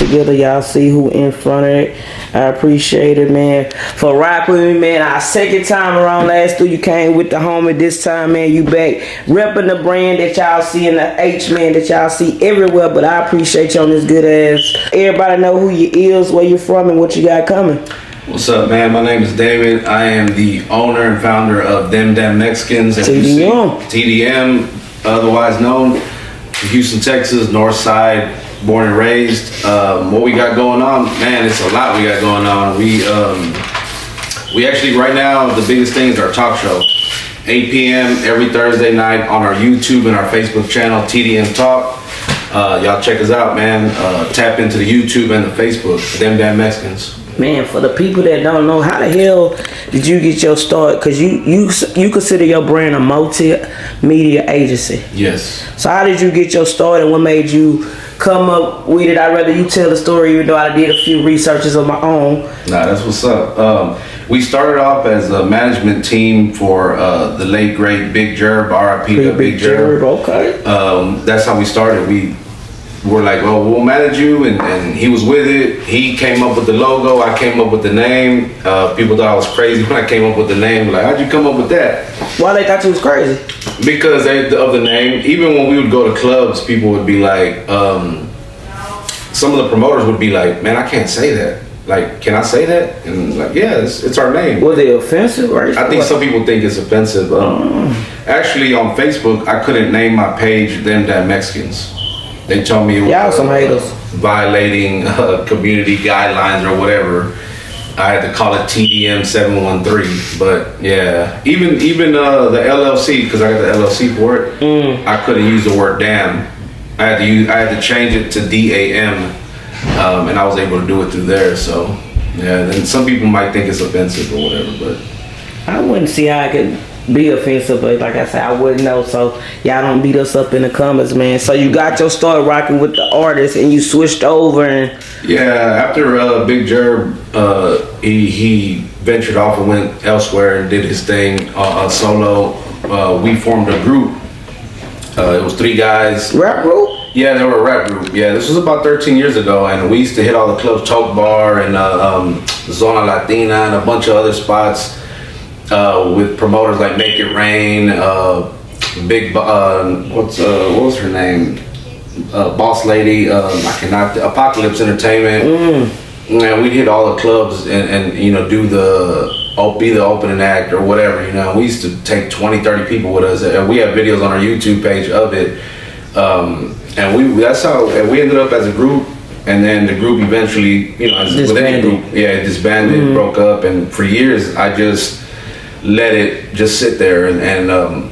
together. Y'all see who in front of it. I appreciate it, man. For rocking with me, man. Our second time around. Last year you came with the homie. This time, man, you back repping the brand that y'all see in the H, man, that y'all see everywhere. But I appreciate you on this good ass. Everybody know who you is, where you from, and what you got coming. What's up, man? My name is David. I am the owner and founder of Them Damn Mexicans. TDM. TDM, otherwise known, Houston, Texas, North Side, born and raised. What we got going on, man, it's a lot we got going on. We actually, right now, the biggest thing is our talk show. 8 p.m. every Thursday night on our YouTube and our Facebook channel, TDM Talk. Y'all check us out, man. Tap into the YouTube and the Facebook, Them Damn Mexicans. Man, for the people that don't know, how the hell did you get your start? Because you consider your brand a multimedia agency. Yes. So how did you get your start, and what made you come up with it? I'd rather you tell the story, even though I did a few researches of my own. Nah, that's what's up. We started off as a management team for the late great Big Jerb, R.I.P. to Big Jerb. Okay. That's how we started. We were like, well, we'll manage you, and he was with it. He came up with the logo. I came up with the name. People thought I was crazy when I came up with the name. Like, how'd you come up with that? Why they thought you was crazy? Because of the name. Even when we would go to clubs, people would be like, some of the promoters would be like, man, I can't say that. Like, can I say that? And like, yeah, it's our name. Was it offensive? Or I think some people think it's offensive. Actually, on Facebook, I couldn't name my page Them Damn Mexicans. They told me it was y'all some haters. Violating community guidelines or whatever. I had to call it TDM 713. But yeah, even the LLC, because I got the LLC for it, I couldn't use the word damn. I had to change it to DAM, and I was able to do it through there. So yeah, then some people might think it's offensive or whatever, but I wouldn't see how I could be offensive, but like I said, I wouldn't know. So y'all don't beat us up in the comments, man. So you got your start rocking with the artist, and you switched over, and yeah, after Big Jerb, he ventured off and went elsewhere and did his thing solo. We formed a group. It was 3 guys. Rap group? Yeah, they were a rap group. Yeah, this was about 13 years ago, and we used to hit all the clubs, Choke Bar and Zona Latina and a bunch of other spots with promoters like Make It Rain, what was her name? Boss Lady, Apocalypse Entertainment. And we'd hit all the clubs and you know, be the opening act or whatever, you know. We used to take 20, 30 people with us, and we have videos on our YouTube page of it. And that's how we ended up as a group. And then the group eventually, you know, with any group, it disbanded, broke up. And for years, I just let it just sit there. And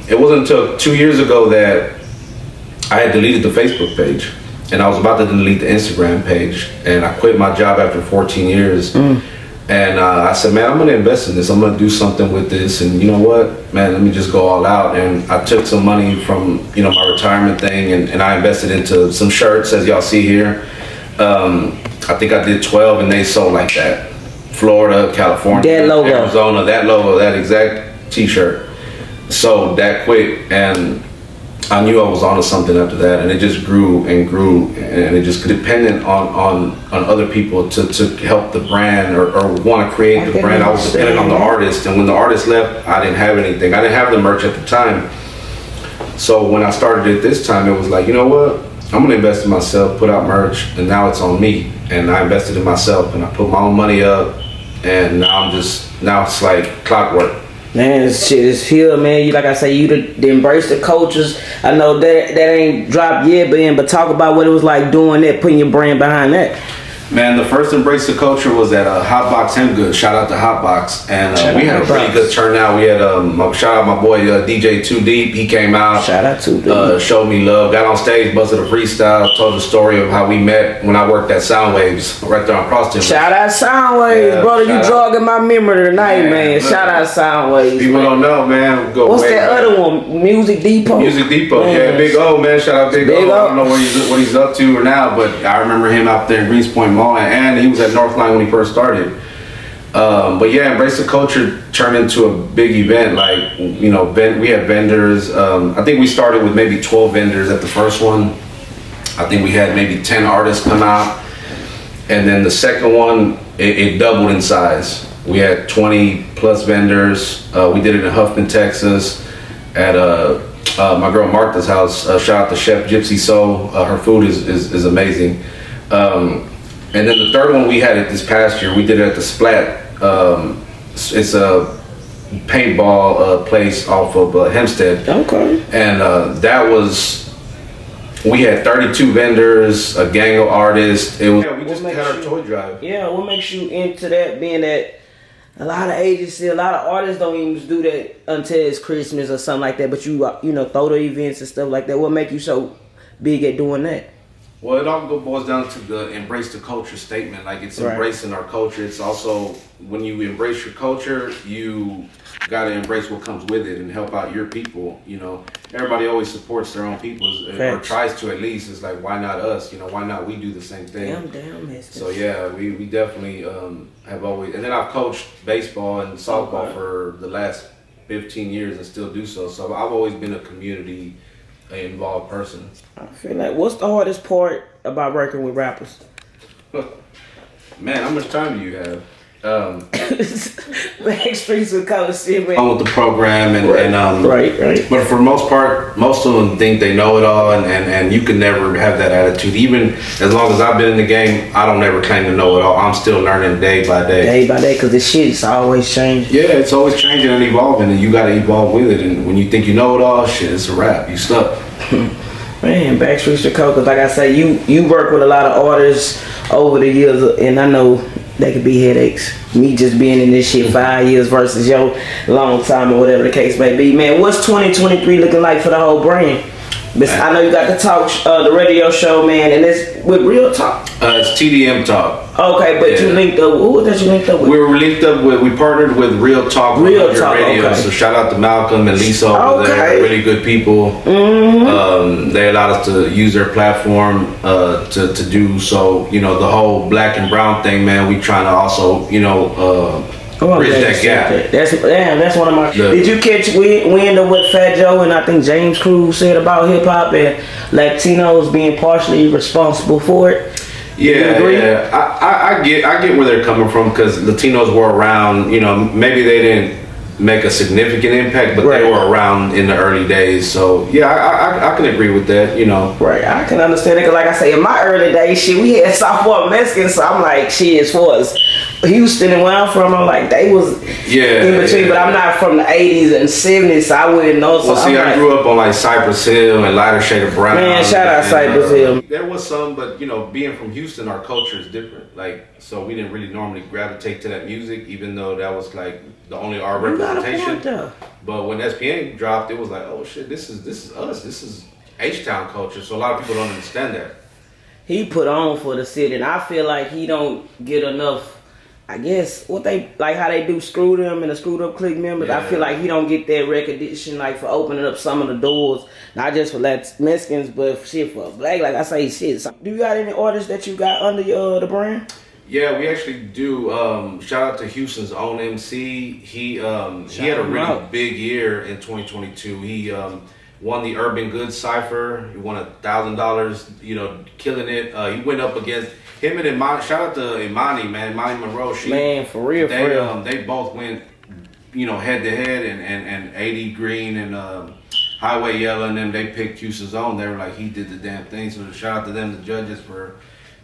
it wasn't until 2 years ago that I had deleted the Facebook page. And I was about to delete the Instagram page. And I quit my job after 14 years. And I said, man, I'm going to invest in this. I'm going to do something with this. And you know what, man, let me just go all out. And I took some money from, you know, my retirement thing, and I invested into some shirts, as y'all see here. I think I did 12, and they sold like that. Florida, California, that logo. Arizona, that logo, that exact t-shirt. Sold that quick. And I knew I was onto something after that, and it just grew and grew, and it just dependent on other people to help the brand or want to create the brand. I was dependent on the artist, and when the artist left, I didn't have anything. I didn't have the merch at the time. So when I started it this time, it was like, you know what? I'm gonna invest in myself, put out merch, and now it's on me. And I invested in myself, and I put my own money up, and now it's like clockwork. Man, this shit is here, man. You, like I say, you to embrace the cultures. I know that ain't dropped yet, but talk about what it was like doing that, putting your brand behind that. Man, the first Embrace the Culture was at Hotbox Him Good. Shout out to Hotbox. And we had a pretty good turnout. We had, shout out my boy DJ 2 Deep. He came out. Shout out to Deep. Showed me love. Got on stage, busted a freestyle. Told the story of how we met when I worked at Soundwaves right there on Cross. Shout out Soundwaves, yeah, brother. You jogging my memory tonight, man. Shout out Soundwaves. People don't know, man. What's that other one? Music Depot? Music Depot. Man. Yeah, Big O, man. Shout out Big O. I don't know what he's up to now, but I remember him out there in Greenspoint Mall, and he was at Northline when he first started. But yeah, Embrace the Culture turned into a big event. Like, you know, we had vendors. I think we started with maybe 12 vendors at the first one. I think we had maybe 10 artists come out. And then the second one, it doubled in size. We had 20 plus vendors. We did it in Huffman, Texas, at my girl Martha's house. Shout out to Chef Gypsy Soul. Her food is amazing. And then the third one we had it this past year. We did it at the Splat. It's a paintball place off of Hempstead. Okay. And that was, we had 32 vendors, a gang of artists. It was, we just had our toy drive. Yeah, what makes you into that, being that a lot of agencies, a lot of artists don't even do that until it's Christmas or something like that, but you throw the events and stuff like that. What make you so big at doing that? Well, it all boils down to the embrace the culture statement. Like, it's embracing our culture. It's also, when you embrace your culture, you gotta embrace what comes with it and help out your people. Everybody always supports their own people, or tries to at least. It's like, why not us? Why not we do the same thing? Damn. So yeah, we definitely have always. And then I've coached baseball and softball for the last 15 years and still do so. So I've always been a community involved person. I feel like, what's the hardest part about working with rappers? Man, how much time do you have? Backstreets with Coliseum. On with the program and right. But for most part, most of them think they know it all, and you can never have that attitude. Even as long as I've been in the game, I don't ever claim to know it all. I'm still learning day by day. Day by day, because the shit's always changing. Yeah, it's always changing and evolving, and you got to evolve with it. And when you think you know it all, shit, it's a wrap. You stuck. Man, Backstreets with Coke, 'cause like I say, you work with a lot of artists over the years, and I know they could be headaches. Me just being in this shit 5 years versus your long time or whatever the case may be. Man, what's 2023 looking like for the whole brand? I know you got the talk, the radio show, man, and it's with Real Talk. It's TDM Talk. Okay, but you linked up. Who was that you linked up with? We were linked up with. We partnered with Real Talk. Real Talk Radio. Okay. So shout out to Malcolm and Lisa over there. Really good people. Mm-hmm. They allowed us to use their platform to do so. The whole black and brown thing, man. We trying to also bridge that gap. That's one of my. Did you catch wind of what Fat Joe and I think James Cruz said about hip hop and Latinos being partially responsible for it? Yeah. I get where they're coming from, because Latinos were around. Maybe they didn't make a significant impact, but they were around in the early days. So yeah, I can agree with that. Right, I can understand it, because like I say, in my early days, shit, we had sophomore Mexicans, so I'm like, shit, as far as Houston and where I'm from, I'm like, they was in between, but I'm not from the 80s and 70s, so I wouldn't know. So I grew up on like Cypress Hill and Lighter Shade of Brown. Man, shout out Cypress Hill. There was some, but being from Houston, our culture is different. So we didn't really normally gravitate to that music, even though that was like the only our representation. But when SPN dropped, it was like, oh shit, this is us. This is H-Town culture. So a lot of people don't understand that. He put on for the city, and I feel like he don't get enough. I guess what they like, how they do Screw Them and the Screwed Up Clique members. I feel like he don't get that recognition, like, for opening up some of the doors, not just for Mexicans, but for black. Like I say, shit. Do you got any artists that you got under the brand? Yeah, we actually do. Shout out to Houston's own MC. He had a really big year in 2022. He won the Urban Goods Cypher. He won $1,000. Killing it. He went up against him and Imani. Shout out to Imani, man. Imani Monroe. For real. They both went, head to head, and 80 Green and Highway Yellow and them. They picked Houston's own. They were like, he did the damn thing. So shout out to them, the judges, for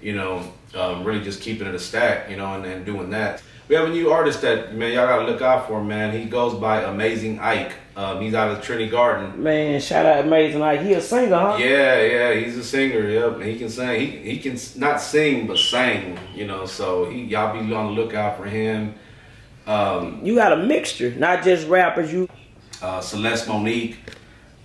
really just keeping it a stack, and doing that. We have a new artist that, man, y'all gotta look out for, man. He goes by Amazing Ike. He's out of Trinity Garden. Man, shout out Amazing Ike. He a singer, huh? Yeah, he's a singer. Yep, and he can sing. He can not sing but sing. So y'all be on the lookout for him. You got a mixture, not just rappers. Celeste Monique.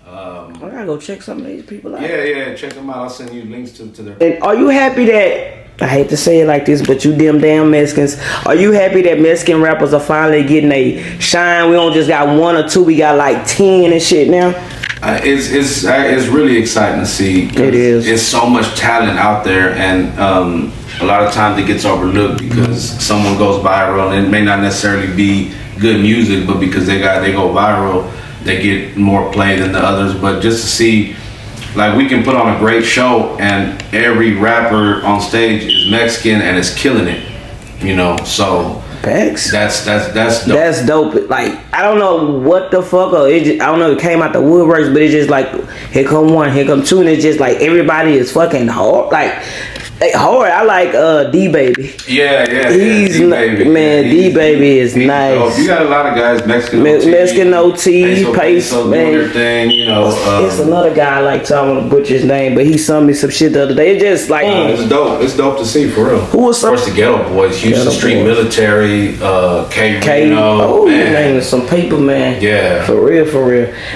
I gotta go check some of these people out. Yeah, check them out. I'll send you links to their. And are you happy that, I hate to say it like this, but you damn Mexicans, are you happy that Mexican rappers are finally getting a shine? We don't just got one or two, we got like 10 and shit now. It's really exciting to see. It is. It's so much talent out there, and a lot of times it gets overlooked because someone goes viral, and it may not necessarily be good music, but because they go viral, they get more play than the others. But just to see like we can put on a great show and every rapper on stage is Mexican and is killing it, you know. So facts. That's dope. That's dope. Like I don't know what the fuck, or it just, I don't know. It came out the woodworks, but it's just like here come one, here come two, and it's just like everybody is fucking hard. Like hard. I like D Baby. Yeah. He's D-Baby. Man, D Baby is nice. Dope. You got a lot of guys, Mexican OT, Peso, man. their thing, you know. It's another guy I like to, I want to butcher his name, but he sent me some shit the other day. It's just like it's dope. It's dope to see for real. Who was some? Of course, the Ghetto Boys, Houston Street Military, K. Oh, man. name some paper, man. Yeah. For real.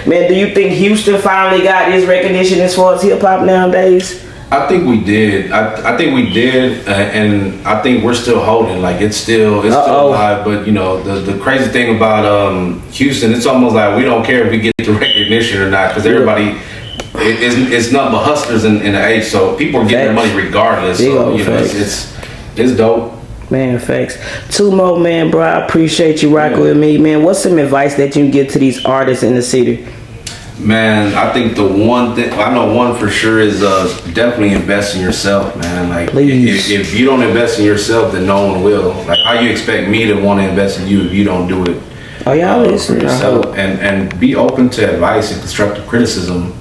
Man, do you think Houston finally got his recognition as far as hip hop nowadays? I think we did. I think we did, and I think we're still holding. Like it's still alive. But you know, the crazy thing about Houston, it's almost like we don't care if we get the recognition or not, because everybody, it's nothing but hustlers in the age. So people are getting their money regardless. So you know, it's dope. Man, facts. Two more, man, bro. I appreciate you rocking with me, man. What's some advice that you can give to these artists in the city? Man, I think the one thing I know one for sure is definitely invest in yourself, man. Like if you don't invest in yourself, then no one will. Like how you expect me to want to invest in you if you don't do it? Oh yeah, listen. Yourself and be open to advice and constructive criticism.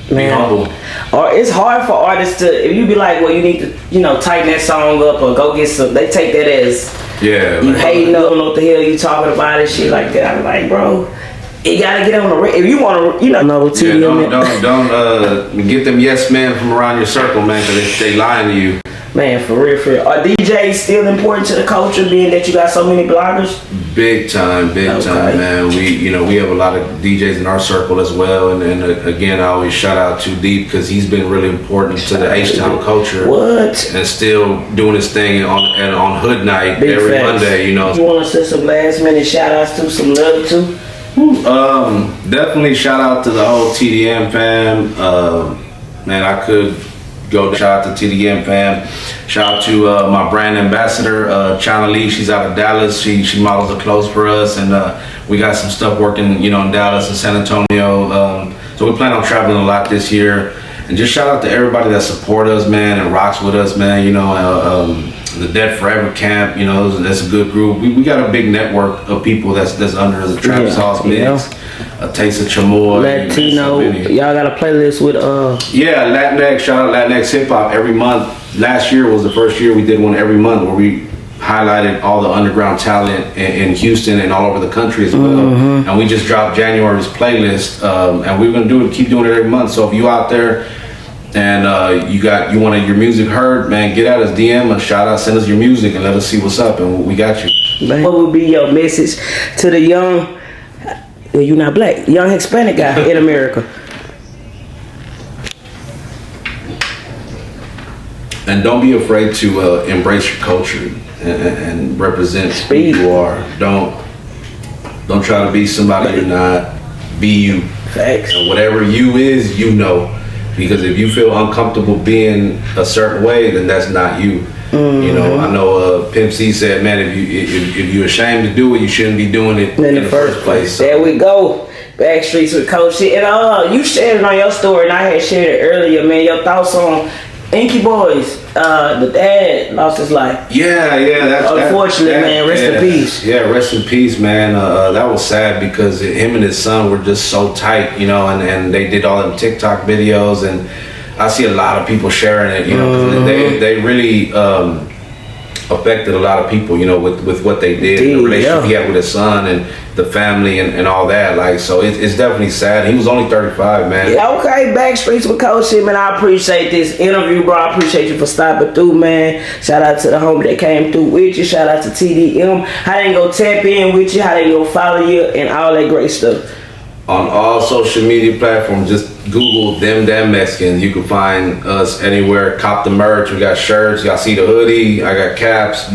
Be humble. Or it's hard for artists to, if you be like, well, you need to, you know, tighten that song up or go get some. They take that as you hating, don't know what the hell you talking about and shit like that. I'm like, bro. You gotta get on the if you want to, you know, TDM. Don't get them yes men from around your circle, man, because they lying to you. Man, for real. Are DJs still important to the culture, being that you got so many bloggers? Big time, man. We have a lot of DJs in our circle as well, and again, I always shout out to Deep because he's been really important to the H-Town culture. What? And still doing his thing on Hood Night every Monday. You know. You want to send some last minute shout outs to, some love to? Definitely shout out to the whole TDM fam. Man, I could go shout out to TDM fam. Shout out to my brand ambassador, China Lee. She's out of Dallas. She models the clothes for us, and we got some stuff working, you know, in Dallas and San Antonio. So we plan on traveling a lot this year. And just shout out to everybody that support us, man, and rocks with us, man. You know, the Dead Forever Camp, you know, that's a good group. We got a big network of people that's under the Trap Sauce Mix, A Taste of Chamoy, Latino. Y'all got a playlist with Latinx. Shout out Latinx hip hop every month. Last year was the first year we did one every month where we highlighted all the underground talent in Houston and all over the country as well. And we just dropped January's playlist, and we're gonna keep doing it every month. So if you out there and you wanted your music heard, man, get at us, DM us, shout out, send us your music, and let us see what's up, and we got you. What would be your message to the young, you're not black, young Hispanic guy in America? And don't be afraid to embrace your culture and represent who you are. Don't try to be somebody you're not. Be you. Facts. And whatever you is, you know. Because if you feel uncomfortable being a certain way, then that's not you. You know, I know Pimp C said, man, if you're ashamed to do it, you shouldn't be doing it in the first place. So. There we go. Backstreets with Coach C. And you shared it on your story, and I had shared it earlier, man. Your thoughts on Inky Boys, the dad lost his life. Yeah. Unfortunately, man. Rest in peace. Yeah, rest in peace, man. That was sad because him and his son were just so tight, you know, and they did all them TikTok videos, and I see a lot of people sharing it, you know, 'cause they really affected a lot of people, you know, with what they did, the relationship he had with his son and the family and all that. Like, so it's definitely sad. He was only 35, man. Yeah, okay, Backstreets with Coach C, man. I appreciate this interview, bro. I appreciate you for stopping through, man. Shout out to the homie that came through with you. Shout out to TDM. How they go tap in with you, how they go follow you, and all that great stuff. On all social media platforms, just Google Them Damn Mexicans. You can find us anywhere. Cop the merch. We got shirts. Y'all see the hoodie. I got caps.